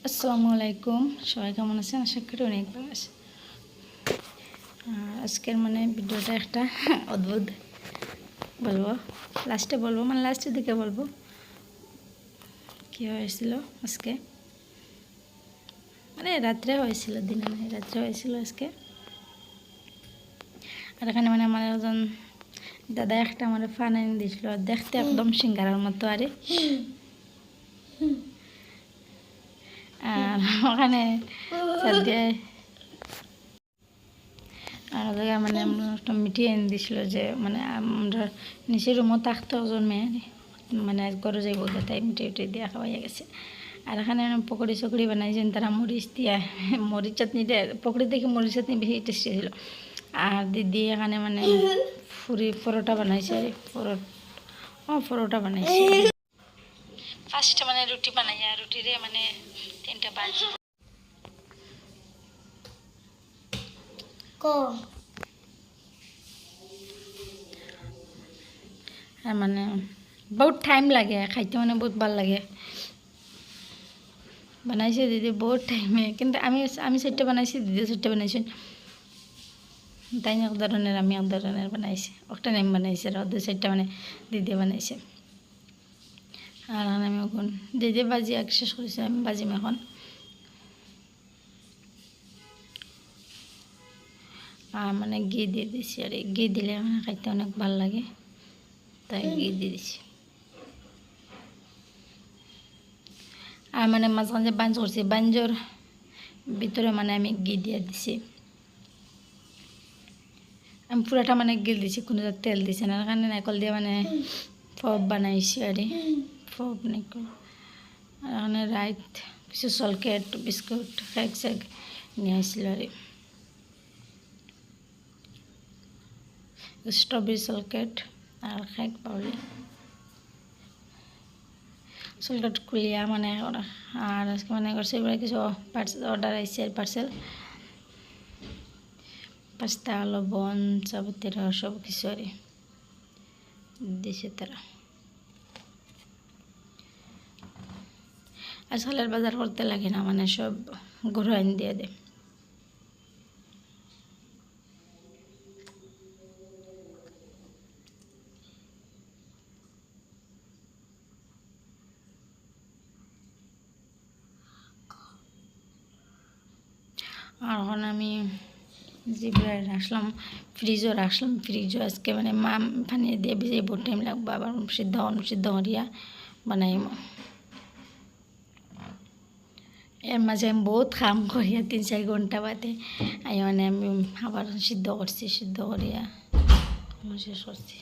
আসসালামু আলাইকুম, সবাই কেমন আছেন? আশা করি অনেক ভালো আছে। আজকের ভিডিওটা একটা অদ্ভুত বলবো, লাস্টে বলবো, লাস্টের দিকে বলবো কী হয়েছিল আজকে। রাত্রে হয়েছিল, দিনে নয়, রাত্রে হয়েছিল আজকে। আর এখানে আমার একজন দাদা একটা আমার ফান এনে দিয়েছিল, দেখতে একদম সিঙ্গারার মতো। আর ওখানে আর ওদের একটা মিটিয়ে এনে দিয়েছিল যে আমরা নিচের রুমও থাকতো একজন মেয়ে ঘরে যাইব, তাই মিটিয়ে উঠিয়ে দিয়ে খাওয়াইয়া গেছে। আর এখানে পকোড়ি চকড়ি বানাইছেন তারা, মরিচ দিয়া, মরিচ চাটনিটা, পকোড়ি দেখে মরিচ চাটনি বেশি টেস্টি ছিল। আর দিদি এখানে পরোটা বানাইছে, আর পরোটা বানাইছে। ফার্স্টে রুটি বানাইয়া, রুটিরে 3টা বাজি আর বহুত টাইম লাগে খাইতে, বহুত ভাল লাগে। বানাইছে দিদি বহুত টাইমে, কিন্তু আমি 4টা বানাইছি, দিদি 4টা বানাইছেন। তাই এক ধরনের, আমি এক ধরনের বানাইছি, একটা নেম বানাইছে, আর 4টা দিদি বানাইছে। আর আমি এখন দিদি বাজি এক শেষ করেছে, আমি বাজিম এখন। আর ঘি দিয়ে দিছি, আর ঘি দিলে খাইতে অনেক ভালো লাগে, তাই ঘি দিয়ে দিছি। আর মাঝখানে যে বাঞ্জ করছি, বাঞ্জর ভিতরে আমি ঘি দিয়ে দিছি। আমি পুরাটা ঘি দিছি, কোনো তেল দিছি না। এখানে নারকল দিয়ে ফব বানাইছি, আর ফব নারকল। আর এখানে রাইত কিছু সলকেট, বিস্কুট, কেক সেক নিয়ে আসছিল। আর স্ট্রবেরি সলকেট আর কেক পাউলি সলকেট খুলিয়া আর আজকে করছে এবার কিছু অর্ডার আইসে, পার্সেল, পাস্তা, লবণ, চাপাতির সব কিছু আর দিছে তারা। আজকালের বাজার করতে লাগে না, সব ঘরে আইন দিয়ে দেয়। আর এখন আমি জিবরে রাখলাম, ফ্রিজও রাখলাম। ফ্রিজও আজকে মা পানি দিয়ে ভিজিয়ে বহুত টাইম লাগবে, আবার সিদ্ধ করিয়া বানাইম। এর মাঝে আমি বহুত কাম করিয়া 3-4 ঘন্টা বাদে আমি আবার সিদ্ধ করছি, সিদ্ধ করিয়া শেষ করছি।